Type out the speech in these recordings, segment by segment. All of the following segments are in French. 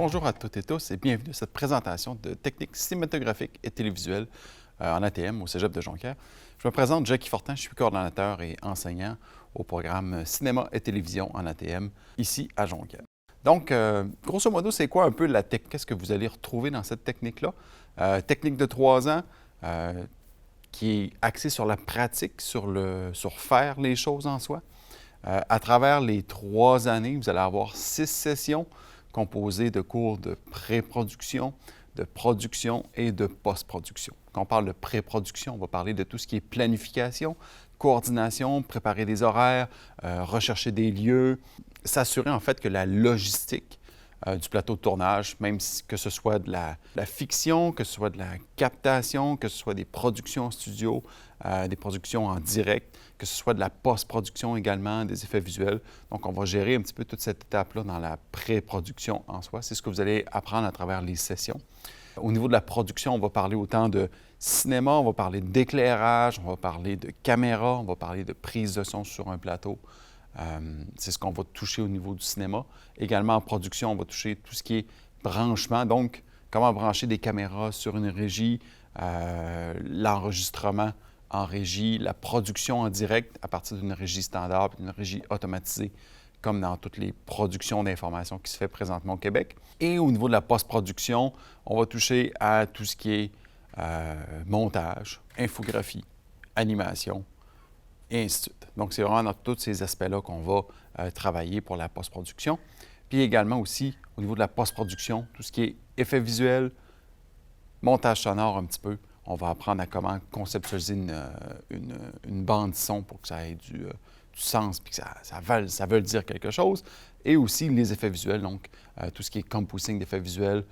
Bonjour à toutes et tous et bienvenue à cette présentation de techniques cinématographiques et télévisuelles en ATM au Cégep de Jonquière. Je me présente Jackie Fortin, je suis coordonnateur et enseignant au programme Cinéma et télévision en ATM ici à Jonquière. Donc, grosso modo, c'est quoi un peu la technique? Qu'est-ce que vous allez retrouver dans cette technique-là? Technique de 3 ans qui est axée sur la pratique, sur faire les choses en soi. À travers les 3 années, vous allez avoir 6 sessions composées de cours de pré-production, de production et de post-production. Quand on parle de pré-production, on va parler de tout ce qui est planification, coordination, préparer des horaires, rechercher des lieux, s'assurer en fait que la logistique du plateau de tournage, même que ce soit de la fiction, que ce soit de la captation, que ce soit des productions en studio, des productions en direct, que ce soit de la post-production également, des effets visuels. Donc, on va gérer un petit peu toute cette étape-là dans la pré-production en soi. C'est ce que vous allez apprendre à travers les sessions. Au niveau de la production, on va parler autant de cinéma, on va parler d'éclairage, on va parler de caméra, on va parler de prise de son sur un plateau. C'est ce qu'on va toucher au niveau du cinéma. Également, en production, on va toucher tout ce qui est branchement. Donc, comment brancher des caméras sur une régie, l'enregistrement en régie, la production en direct à partir d'une régie standard, d'une régie automatisée, comme dans toutes les productions d'information qui se fait présentement au Québec. Et au niveau de la post-production, on va toucher à tout ce qui est montage, infographie, animation, et ainsi de suite. Donc, c'est vraiment dans tous ces aspects-là qu'on va travailler pour la post-production. Puis également aussi, au niveau de la post-production, tout ce qui est effets visuels, montage sonore un petit peu. On va apprendre à comment conceptualiser une bande son pour que ça ait du sens puis que ça veuille dire quelque chose. Et aussi les effets visuels, donc tout ce qui est composing d'effets visuels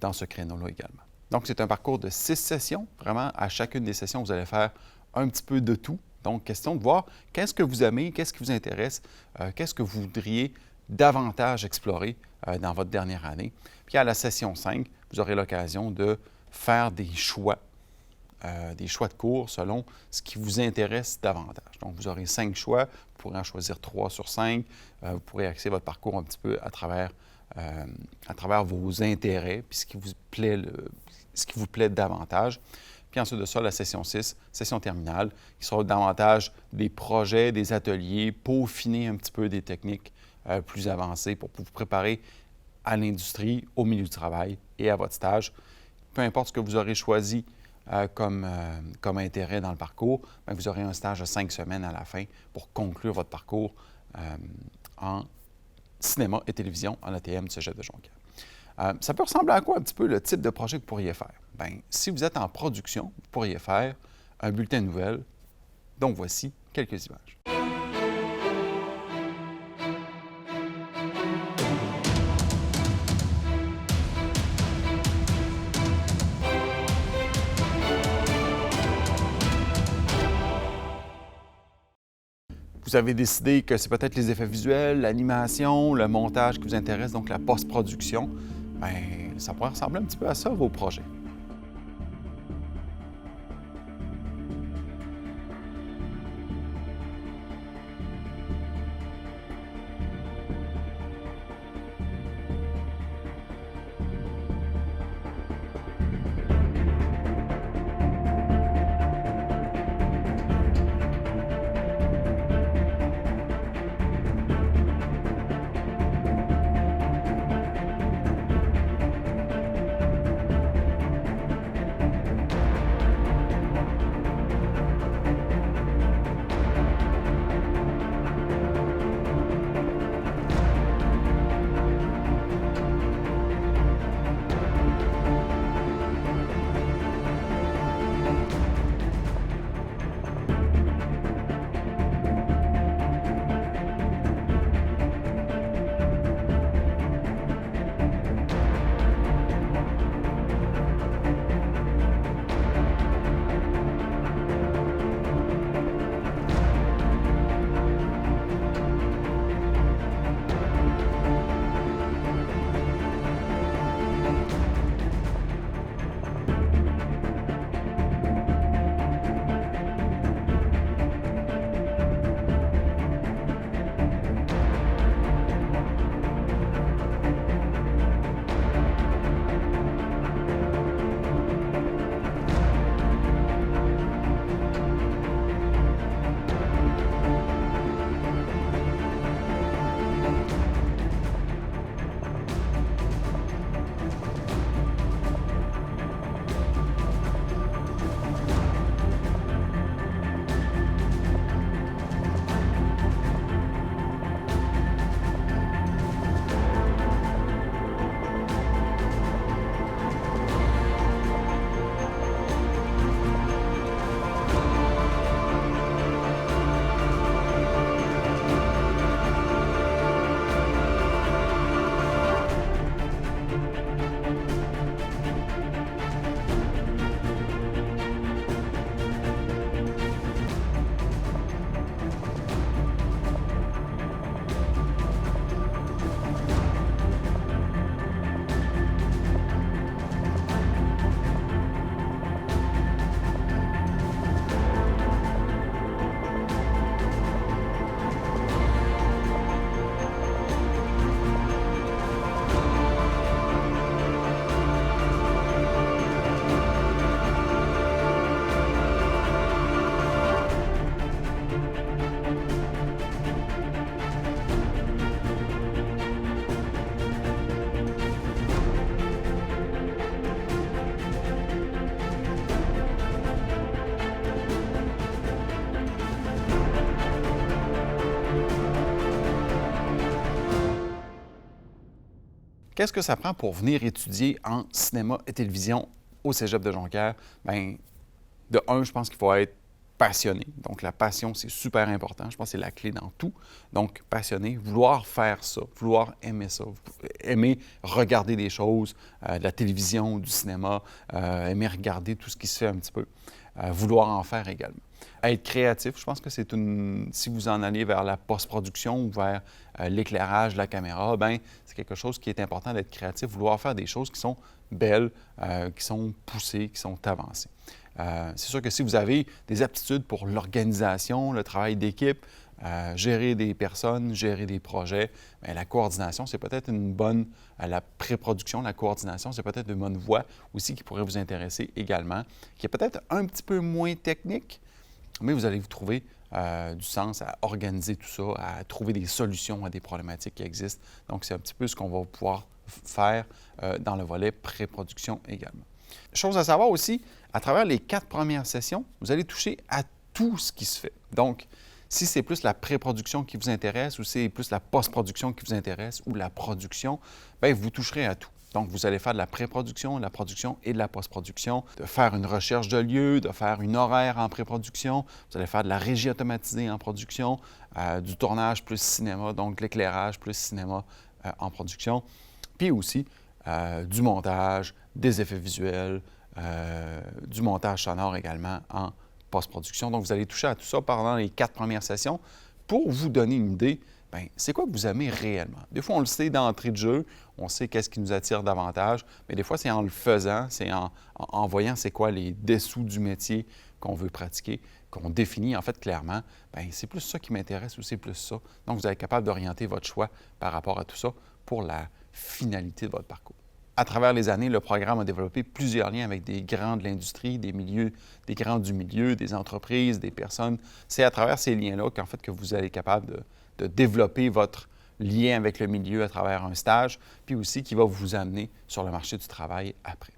dans ce créneau-là également. Donc, c'est un parcours de 6 sessions. Vraiment, à chacune des sessions, vous allez faire un petit peu de tout. Donc, question de voir qu'est-ce que vous aimez, qu'est-ce qui vous intéresse, qu'est-ce que vous voudriez davantage explorer dans votre dernière année. Puis à la session 5, vous aurez l'occasion de faire des choix de cours selon ce qui vous intéresse davantage. Donc, vous aurez 5 choix, vous pourrez en choisir 3 sur 5. Vous pourrez axer votre parcours un petit peu à travers vos intérêts, puis ce qui vous plaît davantage. Puis ensuite de ça, la session 6, session terminale, qui sera davantage des projets, des ateliers, peaufiner un petit peu des techniques plus avancées pour vous préparer à l'industrie, au milieu du travail et à votre stage. Peu importe ce que vous aurez choisi comme intérêt dans le parcours, bien, vous aurez un stage de 5 semaines à la fin pour conclure votre parcours en cinéma et télévision en ATM du Cégep de Jonquière. Ça peut ressembler à quoi un petit peu le type de projet que vous pourriez faire? Bien, si vous êtes en production, vous pourriez faire un bulletin de nouvelles. Donc, voici quelques images. Vous avez décidé que c'est peut-être les effets visuels, l'animation, le montage qui vous intéresse, donc la post-production. Bien, ça pourrait ressembler un petit peu à ça, vos projets. Qu'est-ce que ça prend pour venir étudier en cinéma et télévision au Cégep de Jonquière? Bien, de un, je pense qu'il faut être passionné. Donc, la passion, c'est super important. Je pense que c'est la clé dans tout. Donc, passionné, vouloir faire ça, vouloir aimer ça, aimer regarder des choses, de la télévision, du cinéma, aimer regarder tout ce qui se fait un petit peu, vouloir en faire également. Être créatif, je pense que c'est si vous en allez vers la post-production ou vers l'éclairage de la caméra, bien, c'est quelque chose qui est important d'être créatif, vouloir faire des choses qui sont belles, qui sont poussées, qui sont avancées. C'est sûr que si vous avez des aptitudes pour l'organisation, le travail d'équipe, gérer des personnes, gérer des projets, bien, la coordination, c'est peut-être une bonne, la pré-production, la coordination, c'est peut-être une bonne voie aussi qui pourrait vous intéresser également, qui est peut-être un petit peu moins technique, mais vous allez vous trouver du sens à organiser tout ça, à trouver des solutions à des problématiques qui existent. Donc, c'est un petit peu ce qu'on va pouvoir faire dans le volet pré-production également. Chose à savoir aussi, à travers les 4 premières sessions, vous allez toucher à tout ce qui se fait. Donc, si c'est plus la pré-production qui vous intéresse ou c'est plus la post-production qui vous intéresse ou la production, bien, vous toucherez à tout. Donc, vous allez faire de la pré-production, de la production et de la post-production, de faire une recherche de lieu, de faire une horaire en pré-production, vous allez faire de la régie automatisée en production, du tournage plus cinéma, donc l'éclairage plus cinéma en production, puis aussi du montage, des effets visuels, du montage sonore également en post-production. Donc, vous allez toucher à tout ça pendant les 4 premières sessions pour vous donner une idée. Bien, c'est quoi que vous aimez réellement? Des fois, on le sait d'entrée de jeu, on sait qu'est-ce qui nous attire davantage, mais des fois, c'est en le faisant, c'est en voyant c'est quoi les dessous du métier qu'on veut pratiquer, qu'on définit en fait clairement. Bien, c'est plus ça qui m'intéresse ou c'est plus ça. Donc, vous êtes capable d'orienter votre choix par rapport à tout ça pour la finalité de votre parcours. À travers les années, le programme a développé plusieurs liens avec des grands de l'industrie, des grands du milieu, des entreprises, des personnes. C'est à travers ces liens-là qu'en fait que vous allez être capable de développer votre lien avec le milieu à travers un stage, puis aussi qui va vous amener sur le marché du travail après.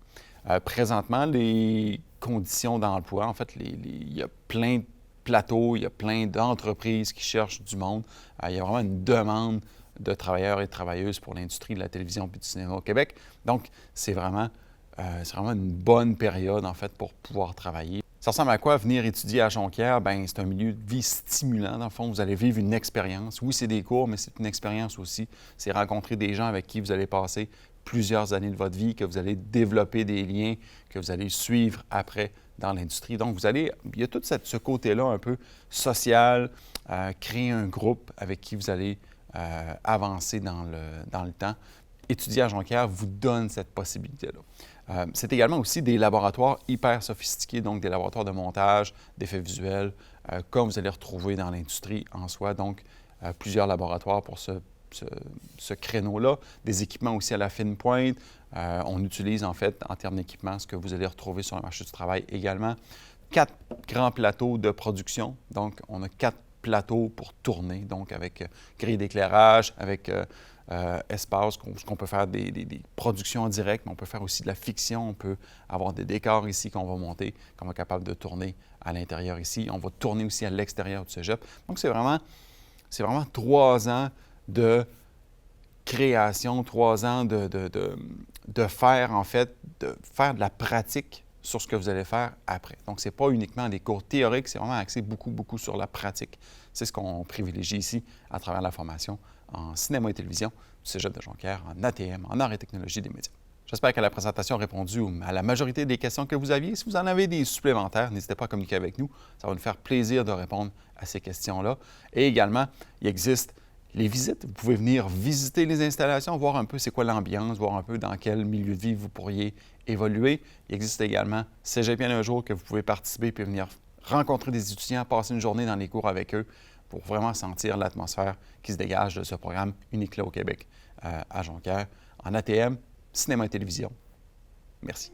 Présentement, les conditions d'emploi, en fait, il y a plein de plateaux, il y a plein d'entreprises qui cherchent du monde. Il y a vraiment une demande de travailleurs et de travailleuses pour l'industrie de la télévision et du cinéma au Québec. Donc, c'est vraiment une bonne période, en fait, pour pouvoir travailler. Ça ressemble à quoi venir étudier à Jonquière? Bien, c'est un milieu de vie stimulant. Dans le fond, vous allez vivre une expérience. Oui, c'est des cours, mais c'est une expérience aussi. C'est rencontrer des gens avec qui vous allez passer plusieurs années de votre vie, que vous allez développer des liens, que vous allez suivre après dans l'industrie. Donc, il y a tout ce côté-là un peu social, créer un groupe avec qui vous allez avancer dans le temps. Étudier à Jonquière vous donne cette possibilité-là. C'est également aussi des laboratoires hyper sophistiqués, donc des laboratoires de montage, d'effets visuels, comme vous allez retrouver dans l'industrie en soi. Donc, plusieurs laboratoires pour ce créneau-là. Des équipements aussi à la fine pointe. On utilise en fait, en termes d'équipement, ce que vous allez retrouver sur le marché du travail également. 4 grands plateaux de production. Donc, on a 4 plateaux pour tourner, donc avec grille d'éclairage, avec espace, qu'on peut faire des productions en direct, mais on peut faire aussi de la fiction, on peut avoir des décors ici qu'on va monter, qu'on va être capable de tourner à l'intérieur ici. On va tourner aussi à l'extérieur du cégep. Donc, c'est vraiment 3 ans de création, 3 ans de faire, en fait, de faire de la pratique sur ce que vous allez faire après. Donc, ce n'est pas uniquement des cours théoriques, c'est vraiment axé beaucoup sur la pratique. C'est ce qu'on privilégie ici à travers la formation en cinéma et télévision du Cégep de Jonquière, en ATM, en arts et technologies des médias. J'espère que la présentation a répondu à la majorité des questions que vous aviez. Si vous en avez des supplémentaires, n'hésitez pas à communiquer avec nous. Ça va nous faire plaisir de répondre à ces questions-là. Et également, il existe les visites. Vous pouvez venir visiter les installations, voir un peu c'est quoi l'ambiance, voir un peu dans quel milieu de vie vous pourriez évoluer. Il existe également Cégepien un jour que vous pouvez participer puis venir rencontrer des étudiants, passer une journée dans les cours avec eux pour vraiment sentir l'atmosphère qui se dégage de ce programme unique là au Québec, à Jonquière, en ATM, cinéma et télévision. Merci.